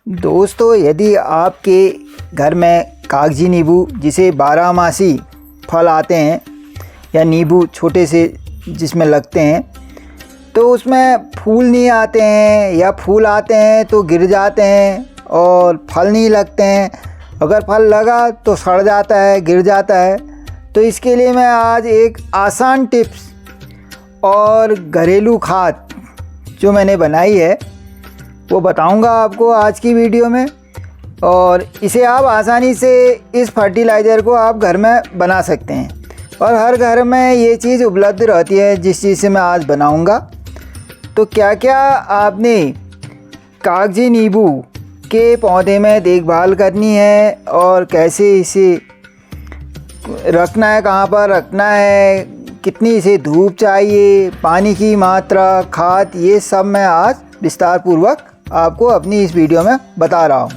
दोस्तों, यदि आपके घर में कागजी नींबू जिसे बारहमासी फल आते हैं या नींबू छोटे से जिसमें लगते हैं, तो उसमें फूल नहीं आते हैं या फूल आते हैं तो गिर जाते हैं और फल नहीं लगते हैं। अगर फल लगा तो सड़ जाता है, गिर जाता है। तो इसके लिए मैं आज एक आसान टिप्स और घरेलू खाद जो मैंने बनाई है वो बताऊंगा आपको आज की वीडियो में। और इसे आप आसानी से इस फर्टिलाइज़र को आप घर में बना सकते हैं और हर घर में ये चीज़ उपलब्ध रहती है जिस चीज़ से मैं आज बनाऊंगा। तो क्या क्या आपने कागजी नींबू के पौधे में देखभाल करनी है और कैसे इसे रखना है, कहाँ पर रखना है, कितनी इसे धूप चाहिए, पानी की मात्रा, खाद, ये सब मैं आज विस्तार पूर्वक आपको अपनी इस वीडियो में बता रहा हूँ।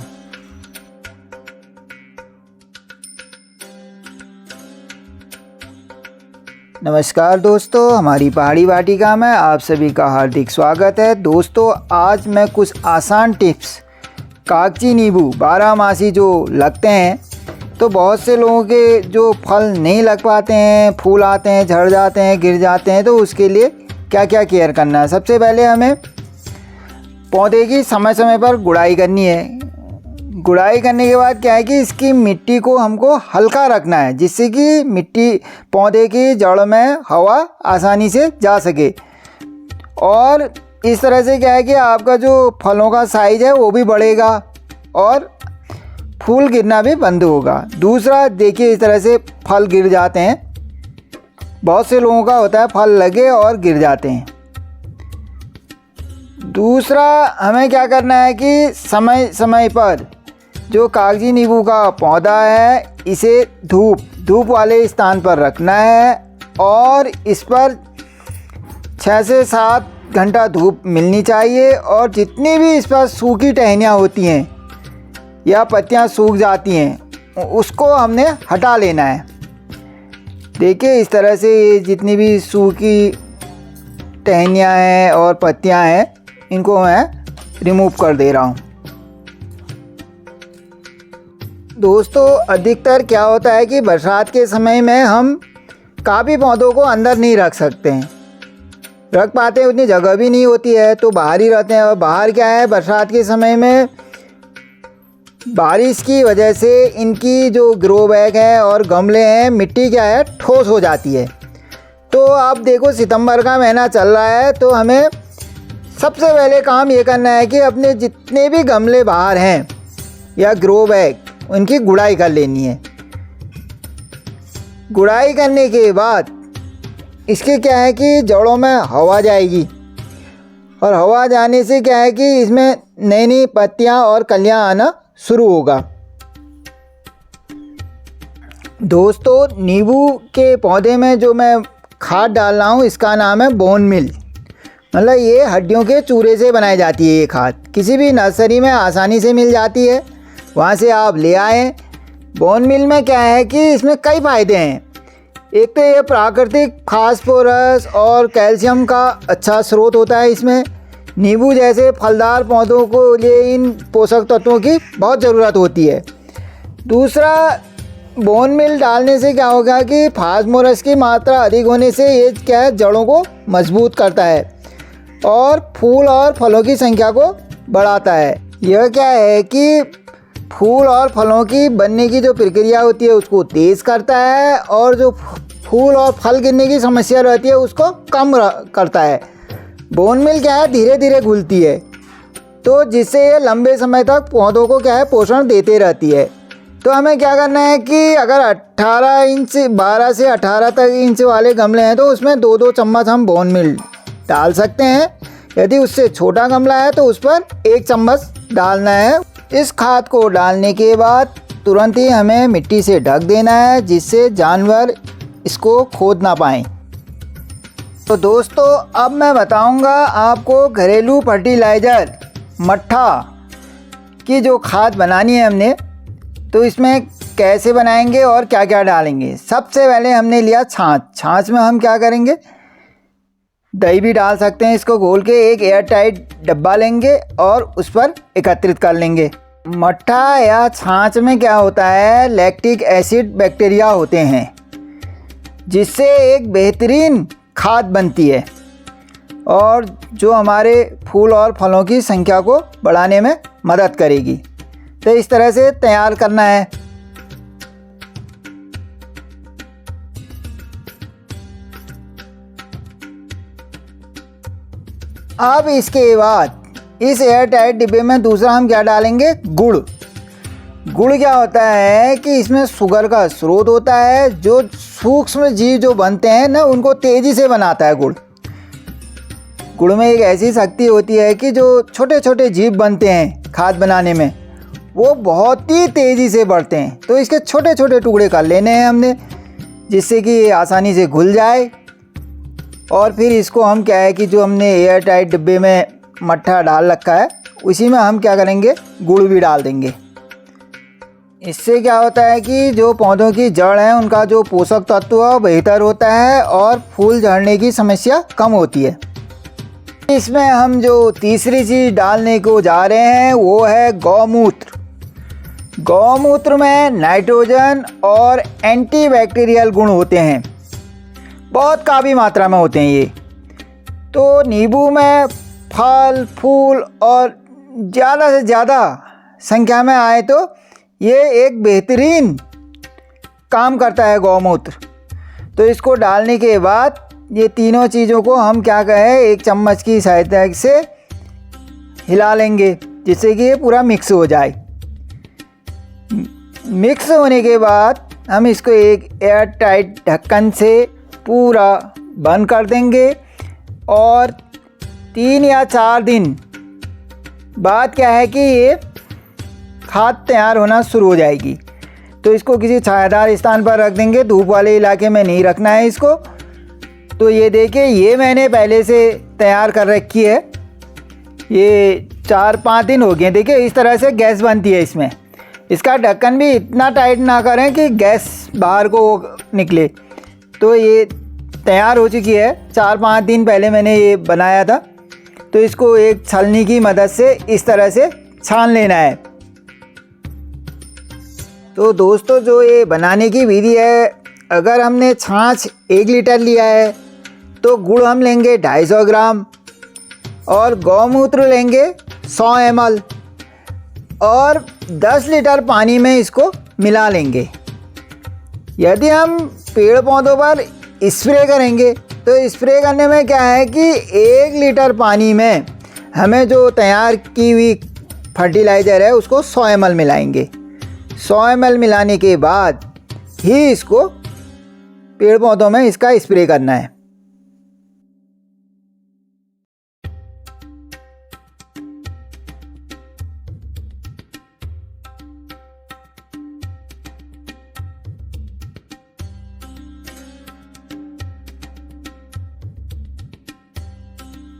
नमस्कार दोस्तों, हमारी पहाड़ी वाटिका में आप सभी का हार्दिक स्वागत है। दोस्तों, आज मैं कुछ आसान टिप्स कागजी नींबू बारहमासी जो लगते हैं, तो बहुत से लोगों के जो फल नहीं लग पाते हैं, फूल आते हैं, झड़ जाते हैं, गिर जाते हैं, तो उसके लिए क्या क्या केयर करना है। सबसे पहले हमें पौधे की समय समय पर गुड़ाई करनी है। गुड़ाई करने के बाद क्या है कि इसकी मिट्टी को हमको हल्का रखना है, जिससे कि मिट्टी पौधे की जड़ में हवा आसानी से जा सके। और इस तरह से क्या है कि आपका जो फलों का साइज़ है वो भी बढ़ेगा और फूल गिरना भी बंद होगा। दूसरा, देखिए इस तरह से फल गिर जाते हैं, बहुत से लोगों का होता है फल लगे और गिर जाते हैं। दूसरा, हमें क्या करना है कि समय समय पर जो कागजी नींबू का पौधा है इसे धूप वाले स्थान पर रखना है और इस पर 6 से 7 घंटा धूप मिलनी चाहिए। और जितनी भी इस पर सूखी टहनियाँ होती हैं या पत्तियाँ सूख जाती हैं उसको हमने हटा लेना है। देखिए इस तरह से ये जितनी भी सूखी टहनियाँ हैं और पत्तियाँ हैं इनको मैं रिमूव कर दे रहा हूँ। दोस्तों, अधिकतर क्या होता है कि बरसात के समय में हम काफ़ी पौधों को अंदर नहीं रख सकते हैं, रख पाते हैं, उतनी जगह भी नहीं होती है, तो बाहर ही रहते हैं। और बाहर क्या है, बरसात के समय में बारिश की वजह से इनकी जो ग्रो बैग है और गमले हैं, मिट्टी क्या है ठोस हो जाती है। तो आप देखो सितंबर का महीना चल रहा है, तो हमें सबसे पहले काम ये करना है कि अपने जितने भी गमले बाहर हैं या ग्रो बैग, उनकी गुड़ाई कर लेनी है। गुड़ाई करने के बाद इसके क्या है कि जड़ों में हवा जाएगी और हवा जाने से क्या है कि इसमें नई नई पत्तियां और कलियां आना शुरू होगा। दोस्तों, नींबू के पौधे में जो मैं खाद डाल रहा हूँ इसका नाम है बोन मिल। मतलब ये हड्डियों के चूरे से बनाई जाती है। ये खाद किसी भी नर्सरी में आसानी से मिल जाती है, वहाँ से आप ले आएँ। बोन मिल में क्या है कि इसमें कई फ़ायदे हैं। एक तो ये प्राकृतिक फास्फोरस और कैल्शियम का अच्छा स्रोत होता है। इसमें नींबू जैसे फलदार पौधों को लिए इन पोषक तत्वों की बहुत ज़रूरत होती है। दूसरा, बोन मिल डालने से क्या होगा कि फास्फोरस की मात्रा अधिक होने से ये क्या है जड़ों को मजबूत करता है और फूल और फलों की संख्या को बढ़ाता है। यह क्या है कि फूल और फलों की बनने की जो प्रक्रिया होती है उसको तेज़ करता है और जो फूल और फल गिरने की समस्या रहती है उसको कम करता है। बोन मिल क्या है धीरे धीरे घुलती है, तो जिससे ये लंबे समय तक पौधों को क्या है पोषण देते रहती है। तो हमें क्या करना है कि अगर 18 इंच 12 से 18 तक इंच वाले गमले हैं तो उसमें 2-2 चम्मच हम बोन मिल डाल सकते हैं। यदि उससे छोटा गमला है तो उस पर 1 चम्मच डालना है। इस खाद को डालने के बाद तुरंत ही हमें मिट्टी से ढक देना है, जिससे जानवर इसको खोद ना पाएँ। तो दोस्तों, अब मैं बताऊंगा आपको घरेलू फर्टिलाइज़र मट्ठा की जो खाद बनानी है हमने, तो इसमें कैसे बनाएंगे और क्या क्या डालेंगे। सबसे पहले हमने लिया छाछ। छाछ में हम क्या करेंगे, दही भी डाल सकते हैं। इसको घोल के एक एयर टाइट डब्बा लेंगे और उस पर एकत्रित कर लेंगे। मट्ठा या छाछ में क्या होता है, लैक्टिक एसिड बैक्टीरिया होते हैं जिससे एक बेहतरीन खाद बनती है और जो हमारे फूल और फलों की संख्या को बढ़ाने में मदद करेगी। तो इस तरह से तैयार करना है। अब इसके बाद इस एयर टाइट डिब्बे में दूसरा हम क्या डालेंगे, गुड़। गुड़ क्या होता है कि इसमें शुगर का स्रोत होता है। जो सूक्ष्म जीव जो बनते हैं ना, उनको तेज़ी से बनाता है गुड़। गुड़ में एक ऐसी शक्ति होती है कि जो छोटे छोटे जीव बनते हैं खाद बनाने में, वो बहुत ही तेज़ी से बढ़ते हैं। तो इसके छोटे छोटे टुकड़े कर लेने हैं हमने, जिससे कि ये आसानी से घुल जाए। और फिर इसको हम क्या है कि जो हमने एयर टाइट डिब्बे में मट्ठा डाल रखा है, उसी में हम क्या करेंगे, गुड़ भी डाल देंगे। इससे क्या होता है कि जो पौधों की जड़ है उनका जो पोषक तत्व है बेहतर होता है और फूल झड़ने की समस्या कम होती है। इसमें हम जो तीसरी चीज़ डालने को जा रहे हैं वो है गौमूत्र। गौमूत्र में नाइट्रोजन और एंटीबैक्टीरियल गुण होते हैं, बहुत काफ़ी मात्रा में होते हैं ये। तो नींबू में फल फूल और ज़्यादा से ज़्यादा संख्या में आए तो ये एक बेहतरीन काम करता है गौमूत्र। तो इसको डालने के बाद ये तीनों चीज़ों को हम क्या कहें, एक चम्मच की सहायता से हिला लेंगे जिससे कि ये पूरा मिक्स हो जाए। मिक्स होने के बाद हम इसको एक एयर टाइट ढक्कन से पूरा बंद कर देंगे और 3 या 4 दिन बाद क्या है कि ये खाद तैयार होना शुरू हो जाएगी। तो इसको किसी छायादार स्थान पर रख देंगे, धूप वाले इलाके में नहीं रखना है इसको। तो ये देखिए, ये मैंने पहले से तैयार कर रखी है। ये 4-5 दिन हो गए। देखिए इस तरह से गैस बनती है इसमें। इसका ढक्कन भी इतना टाइट ना करें कि गैस बाहर को निकले। तो ये तैयार हो चुकी है। 4-5 दिन पहले मैंने ये बनाया था। तो इसको एक छलनी की मदद से इस तरह से छान लेना है। तो दोस्तों, जो ये बनाने की विधि है, अगर हमने छाछ 1 लीटर लिया है तो गुड़ हम लेंगे 250 ग्राम और गौमूत्र लेंगे 100 ml और 10 लीटर पानी में इसको मिला लेंगे। यदि हम पेड़ पौधों पर स्प्रे करेंगे तो स्प्रे करने में क्या है कि 1 लीटर पानी में हमें जो तैयार की हुई फर्टिलाइज़र है उसको 100 ml मिलाएंगे। 100 ml मिलाने के बाद ही इसको पेड़ पौधों में इसका स्प्रे करना है।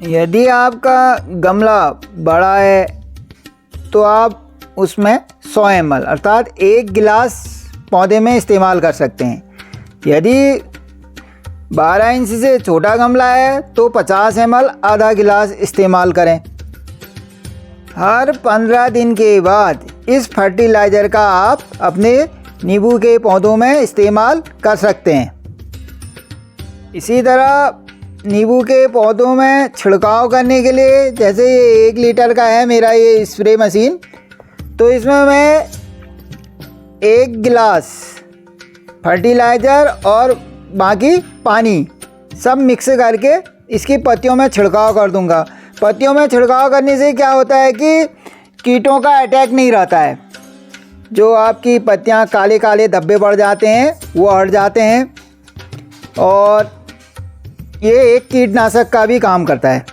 यदि आपका गमला बड़ा है तो आप उसमें 100 ml अर्थात 1 गिलास पौधे में इस्तेमाल कर सकते हैं। यदि 12 इंच से छोटा गमला है तो 50 ml आधा गिलास इस्तेमाल करें। हर 15 दिन के बाद इस फर्टिलाइज़र का आप अपने नींबू के पौधों में इस्तेमाल कर सकते हैं। इसी तरह नींबू के पौधों में छिड़काव करने के लिए, जैसे ये 1 लीटर का है मेरा ये स्प्रे मशीन, तो इसमें मैं 1 गिलास फर्टिलाइज़र और बाकी पानी सब मिक्स करके इसकी पत्तियों में छिड़काव कर दूंगा। पत्तियों में छिड़काव करने से क्या होता है कि कीटों का अटैक नहीं रहता है। जो आपकी पत्तियां काले काले धब्बे पड़ जाते हैं वो हट जाते हैं और ये एक कीटनाशक का भी काम करता है।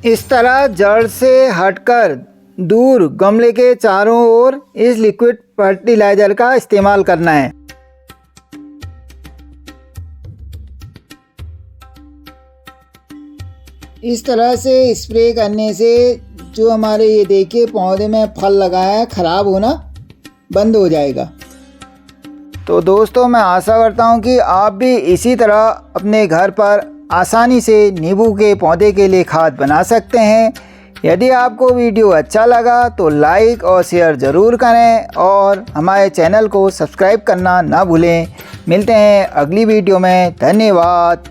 इस तरह जड़ से हटकर दूर गमले के चारों ओर इस लिक्विड फर्टिलाइज़र का इस्तेमाल करना है। इस तरह से स्प्रे करने से जो हमारे ये देखिए पौधे में फल लगा है ख़राब होना बंद हो जाएगा। तो दोस्तों मैं आशा करता हूँ कि आप भी इसी तरह अपने घर पर आसानी से नींबू के पौधे के लिए खाद बना सकते हैं। यदि आपको वीडियो अच्छा लगा तो लाइक और शेयर ज़रूर करें और हमारे चैनल को सब्सक्राइब करना ना भूलें। मिलते हैं अगली वीडियो में। धन्यवाद।